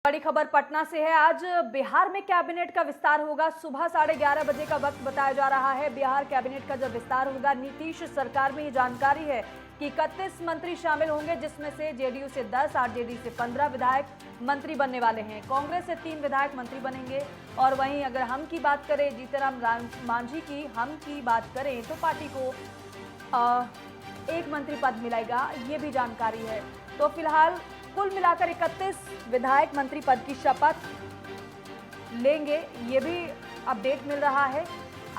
बड़ी खबर पटना से है। आज बिहार में कैबिनेट का विस्तार होगा। सुबह 11:30 बजे का वक्त बताया जा रहा है। बिहार कैबिनेट का जब विस्तार होगा, नीतीश सरकार में ये जानकारी है कि 31 मंत्री शामिल होंगे, जिसमें से जेडीयू से 10, आरजेडी से 15 विधायक मंत्री बनने वाले हैं। कांग्रेस से 3 विधायक मंत्री बनेंगे। और वहीं अगर हम की बात करें, जीतन राम मांझी की हम की बात करें तो पार्टी को एक मंत्री पद मिलेगा, ये भी जानकारी है। तो फिलहाल कुल मिलाकर 31 विधायक मंत्री पद की शपथ लेंगे, ये भी अपडेट मिल रहा है।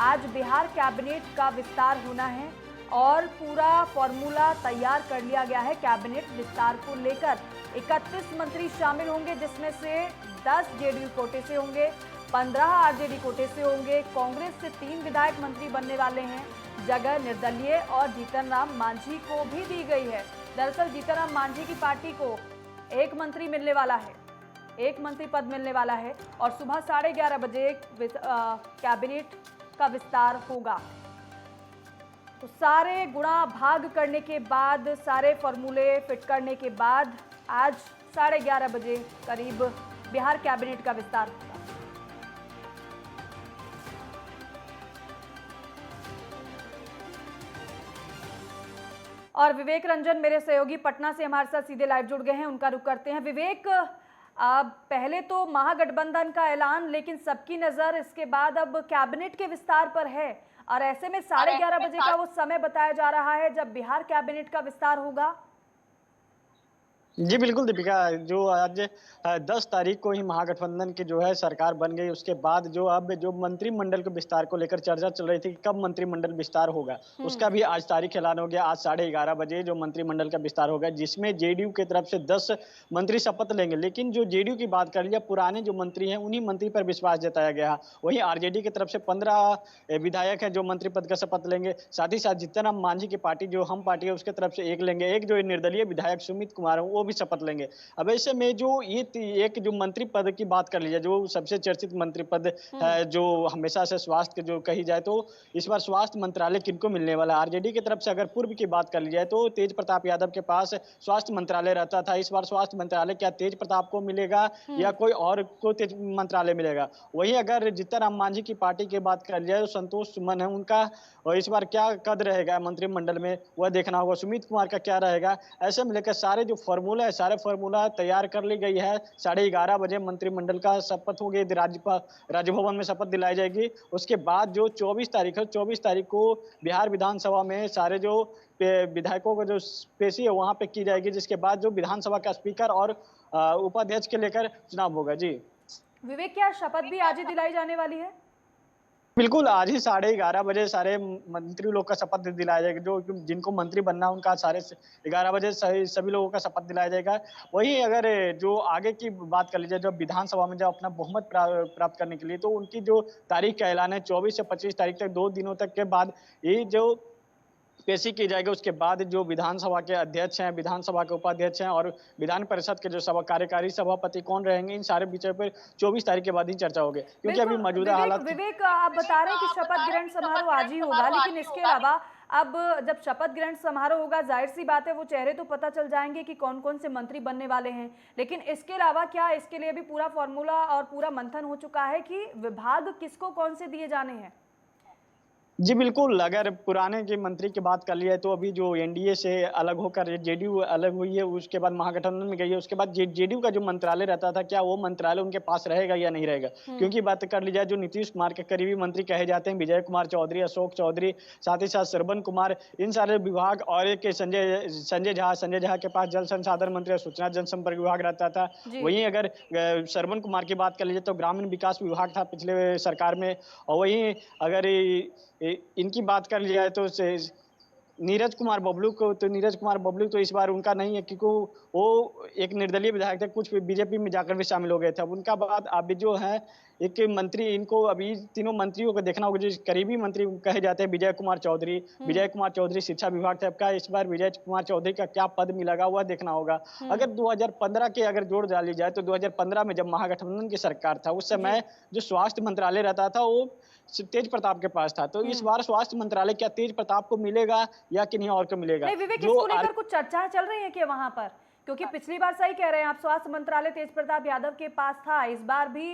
आज बिहार कैबिनेट का विस्तार होना है और पूरा फॉर्मूला तैयार कर लिया गया है। कैबिनेट विस्तार को लेकर 31 मंत्री शामिल होंगे, जिसमें से 10 जेडीयू कोटे से होंगे, 15 आरजेडी कोटे से होंगे। कांग्रेस से 3 विधायक मंत्री बनने वाले हैं। जगह निर्दलीय और जीतन राम मांझी को भी दी गई है। दरअसल जीतन राम मांझी की पार्टी को एक मंत्री मिलने वाला है, एक मंत्री पद मिलने वाला है और सुबह 11:30 बजे कैबिनेट का विस्तार होगा। तो सारे गुणा भाग करने के बाद, सारे फॉर्मूले फिट करने के बाद आज 11:30 बजे करीब बिहार कैबिनेट का विस्तार होगा। और विवेक रंजन मेरे सहयोगी पटना से हमारे साथ सीधे लाइव जुड़ गए हैं, उनका रुख करते हैं। विवेक, पहले तो महागठबंधन का ऐलान, लेकिन सबकी नजर इसके बाद अब कैबिनेट के विस्तार पर है और ऐसे में 11:30 बजे का वो समय बताया जा रहा है जब बिहार कैबिनेट का विस्तार होगा। जी बिल्कुल दीपिका, जो आज 10 तारीख को ही महागठबंधन की जो है सरकार बन गई, उसके बाद जो अब जो मंत्रिमंडल के विस्तार को लेकर चर्चा चल रही थी कि कब मंत्रिमंडल विस्तार होगा, उसका भी आज तारीख ऐलान हो गया। आज 11:30 बजे जो मंत्रिमंडल का विस्तार होगा, जिसमें जेडीयू की तरफ से 10 मंत्री शपथ लेंगे। लेकिन जो जेडीयू की बात कर लिया, पुराने जो मंत्री हैं उन्हीं मंत्री पर विश्वास जताया गया। वहीं आरजेडी की तरफ से 15 विधायक हैं जो मंत्री पद का शपथ लेंगे। साथ ही साथ जीतन राम मांझी की पार्टी जो हम पार्टी है उसके तरफ से एक लेंगे, एक जो निर्दलीय विधायक सुमित कुमार है वो भी शपथ लेंगे। अब ऐसे में जो ये एक जो मंत्री पद की बात कर लीजिए, जो सबसे चर्चित मंत्री पद है, जो हमेशा से स्वास्थ्य जो कही जाए, तो इस बार स्वास्थ्य मंत्रालय किनको मिलने वाला है? आरजेडी की तरफ से अगर पूर्व की बात कर ली जाए तो तेज प्रताप यादव के पास स्वास्थ्य मंत्रालय रहता था। इस बार स्वास्थ्य मंत्रालय क्या तेज प्रताप को मिलेगा या कोई और को तेज मंत्रालय मिलेगा? वहीं अगर जीतन राम मांझी की पार्टी की बात कर लिया, तो संतोष सुमन है उनका, और इस बार क्या कद रहेगा मंत्रिमंडल में वह देखना होगा। सुमित कुमार का क्या रहेगा? ऐसे में लेकर सारे जो फॉर्मूला है, सारे फॉर्मूला तैयार कर ली गई है। 11:30 बजे मंत्रिमंडल का शपथ होगी, राजभवन में शपथ दिलाई जाएगी। उसके बाद जो 24 तारीख है, 24 तारीख को बिहार विधानसभा में सारे जो विधायकों को जो पेशी है वहां पे की जाएगी, जिसके बाद जो विधानसभा का स्पीकर और उपाध्यक्ष के लेकर चुनाव होगा। जी विवेक, क्या शपथ भी आज ही दिलाई जाने वाली है? बिल्कुल, आज ही 11:30 बजे सारे मंत्री लोग का शपथ दिलाया जाएगा। जो जिनको मंत्री बनना है उनका 11:30 बजे सभी लोगों का शपथ दिलाया जाएगा। वहीं अगर जो आगे की बात कर लीजिए, जब विधानसभा में जब अपना बहुमत प्राप्त करने के लिए, तो उनकी जो तारीख का ऐलान है 24 से 25 तारीख तक, 2 दिनों तक के बाद ये जो पेशी की जाएगी। उसके बाद जो विधानसभा के अध्यक्ष हैं, विधानसभा के उपाध्यक्ष हैं और विधान परिषद के जो कार्यकारी सभापति कौन रहेंगे, इन सारे विषय पर 24 तारीख के बाद ही चर्चा होगी, क्योंकि अभी मौजूदा हालात। विवेक, आप बता रहे हैं कि शपथ ग्रहण समारोह आज ही होगा, लेकिन इसके अलावा अब जब शपथ ग्रहण समारोह होगा, जाहिर सी बात है वो चेहरे तो पता चल जाएंगे कि कौन कौन से मंत्री बनने वाले हैं, लेकिन इसके अलावा क्या इसके लिए भी पूरा फॉर्मूला और पूरा मंथन हो चुका है कि विभाग किसको कौन से दिए जाने हैं? जी बिल्कुल, अगर पुराने के मंत्री की बात कर लिया है, तो अभी जो एनडीए से अलग होकर जेडीयू अलग हुई है, उसके बाद महागठबंधन में गई है, उसके बाद जेडीयू का जो मंत्रालय रहता था, क्या वो मंत्रालय उनके पास रहेगा या नहीं रहेगा? क्योंकि बात कर ली जाए, जो नीतीश कुमार के करीबी मंत्री कहे जाते हैं, विजय कुमार चौधरी, अशोक चौधरी, साथ ही साथ श्रवण कुमार, इन सारे विभाग, और एक संजय झा के पास जल संसाधन मंत्री और सूचना जनसंपर्क विभाग रहता था। वहीं अगर श्रवण कुमार की बात कर लीजिए तो ग्रामीण विकास विभाग था पिछले सरकार में। और वहीं अगर इनकी बात कर लिया जाए तो नीरज कुमार बबलू तो इस बार उनका नहीं है, क्योंकि वो एक निर्दलीय विधायक थे, कुछ बीजेपी में जाकर भी शामिल हो गए थे। अब उनका बाद अभी जो है एक मंत्री, इनको अभी तीनों मंत्रियों को देखना होगा। जो करीबी मंत्री कहे जाते हैं विजय कुमार चौधरी शिक्षा विभाग थे। आपका इस बार विजय कुमार चौधरी का क्या पद मिलेगा वह देखना होगा। अगर 2015 के अगर जोड़ डाली जाए तो 2015 में जब महागठबंधन की सरकार था, उस समय जो स्वास्थ्य मंत्रालय रहता था वो तेज प्रताप के पास था। तो इस बार स्वास्थ्य मंत्रालय क्या तेज प्रताप को मिलेगा या किन्हीं और को मिलेगा? नहीं विवेक, जो इसको लेकर कुछ चर्चा चल रही है कि वहां पर, क्योंकि पिछली बार सही कह रहे हैं आप, स्वास्थ्य मंत्रालय तेज प्रताप यादव के पास था, इस बार भी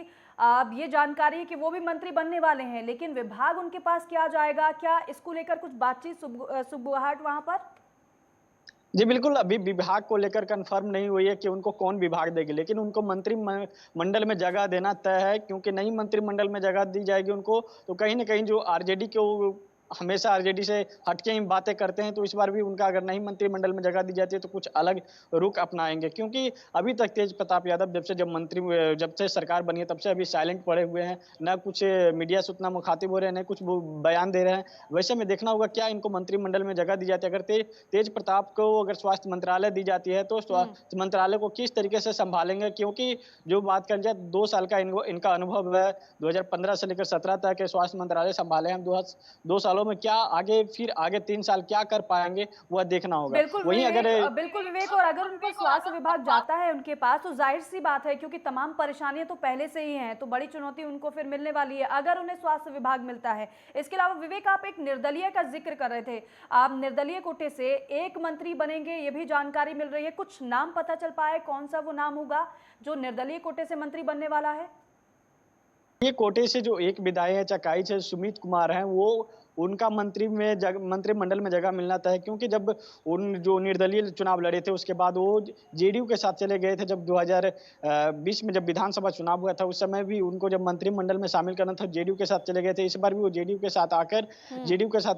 ये जानकारी है कि वो भी मंत्री बनने वाले हैं, लेकिन विभाग उनके पास क्या जाएगा, क्या इसको लेकर कुछ बातचीत सुबुगाहट वहां पर? जी, बिल्कुल, अभी विभाग को लेकर कन्फर्म नहीं हुई है कि उनको कौन विभाग देगी, लेकिन उनको मंडल में जगह देना तय है, क्योंकि नई मंत्रिमंडल में जगह दी जाएगी उनको, तो कहीं न कहीं जो आरजेडी के वो हमेशा आरजेडी से हट के ही बातें करते हैं, तो इस बार भी उनका अगर नई मंत्रिमंडल में जगह दी जाती है, तो कुछ अलग रुख अपनाएँगे। क्योंकि अभी तक तेज प्रताप यादव जब से सरकार बनी है, तब से अभी साइलेंट पड़े हुए हैं, ना कुछ मीडिया से उतना मुखातिब हो रहे हैं, ना कुछ वो बयान दे रहे हैं। वैसे में देखना होगा क्या इनको मंत्रिमंडल में जगह दी जाती है। अगर तेज प्रताप को अगर स्वास्थ्य मंत्रालय दी जाती है, तो स्वास्थ्य मंत्रालय को किस तरीके से सँभालेंगे? क्योंकि जो बात करी जाए 2 साल का इनका अनुभव है, 2015 से लेकर 17 तक के स्वास्थ्य मंत्रालय सँभाले हैं। 2 सालों में क्या आगे 3 साल क्या कर पाएँगे, वह देखना होगा। वहीं अगर बिल्कुल विवेक, और अगर उनको स्वास्थ्य विभाग जाता है उनके पास, तो जाहिर-सी बात है, क्योंकि तमाम परेशानियां तो पहले से ही हैं, तो बड़ी चुनौती उनको फिर मिलने वाली है, अगर उन्हें स्वास्थ्य विभाग मिलता है। इसके अलावा विवेक, आप एक निर्दलीय का जिक्र कर रहे थे, आप निर्दलीय कोटे से एक मंत्री बनेंगे, ये भी जानकारी मिल रही है। कुछ नाम पता चल पाए, कौन सा वो नाम होगा जो निर्दलीय कोटे से मंत्री बनने वाला है? ये कोटे से जो एक विधायक है चकाई से सुमित कुमार हैं, वो उनका मंत्रिमंडल में जगह मिलना तय है, क्योंकि जब उन जो निर्दलीय चुनाव लड़े थे, उसके बाद वो जेडीयू के साथ चले गए थे। जब 2020 में जब विधानसभा चुनाव हुआ था, उस समय भी उनको जब मंत्रिमंडल में शामिल करना था, जेडीयू के साथ चले गए थे। इस बार भी वो जेडीयू के साथ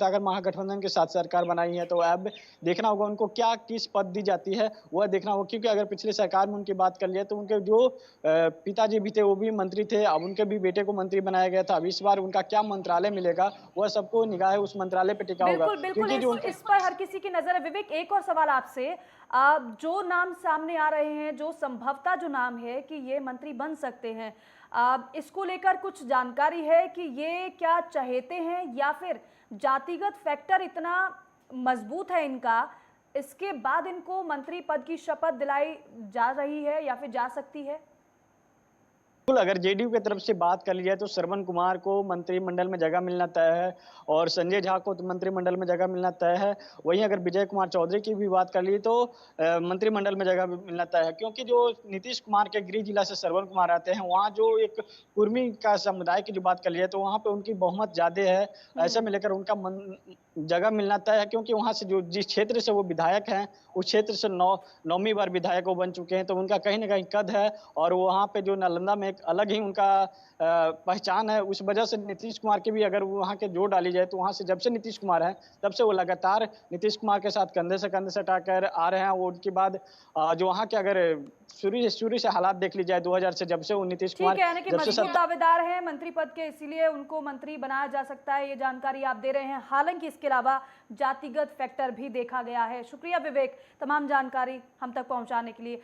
आकर महागठबंधन के साथ सरकार बनाई है। तो अब देखना होगा उनको किस पद दी जाती है, वह देखना होगा, क्योंकि अगर पिछली सरकार में उनकी बात कर लिया, तो उनके जो पिताजी भी थे, वो भी मंत्री थे। अब उनके भी बेटे को मंत्री बनाया गया था। अब इस बार उनका क्या मंत्रालय मिलेगा, वह सबको निगाह उस मंत्रालय पे टिका होगा। बिल्कुल, बिल्कुल, क्योंकि जो इस पर हर किसी की नज़र है। विवेक, एक और सवाल आपसे, जो नाम सामने आ रहे हैं, जो संभवतः जो नाम है कि ये मंत्री बन सकते हैं, इसको लेकर कुछ जानकारी है कि ये क्या चहेते हैं, या फिर जातिगत फैक्टर इतना मजबूत है इनका, इसके बाद इनको मंत्री पद की शपथ दिलाई जा रही है या फिर जा सकती है? बिल्कुल, अगर जेडीयू की तरफ से बात कर ली जाए, तो श्रवण कुमार को मंत्रिमंडल में जगह मिलना तय है और संजय झा को तो मंत्रिमंडल में जगह मिलना तय है। वहीं अगर विजय कुमार चौधरी की भी बात कर ली, तो मंत्रिमंडल में जगह मिलना तय है, क्योंकि जो नीतीश कुमार के गृह जिला से श्रवण कुमार आते हैं, वहाँ जो एक कुर्मी का समुदाय की जो बात कर ली है, तो वहाँ पे उनकी बहुमत ज़्यादा है। ऐसे में लेकर उनका जगह मिलना तय है, क्योंकि वहाँ से जिस क्षेत्र से वो विधायक हैं, उस क्षेत्र से 9वीं बार विधायक वो बन चुके हैं, तो उनका कहीं न कहीं कद है। और वहाँ पे जो नालंदा में एक अलग ही उनका पहचान है। उस वजह से नीतीश कुमार की भी अगर वहाँ के जोड़ डाली जाए, तो वहाँ से जब से नीतीश कुमार हैं, तब से वो लगातार नीतीश कुमार के साथ कंधे से कंधे सटाकर आ रहे हैं। वो उनके बाद जो वहाँ के अगर शुरू से हालात देख ली जाए, 2000 से जब से वो नीतीश कुमार ठीक है, यानी कि जब से मजबूत दावेदार हैं मंत्री पद के, इसीलिए उनको मंत्री बनाया जा सकता है, ये जानकारी आप दे रहे हैं। हालांकि इसके अलावा जातिगत फैक्टर भी देखा गया है। शुक्रिया विवेक, तमाम जानकारी हम तक पहुंचाने के लिए।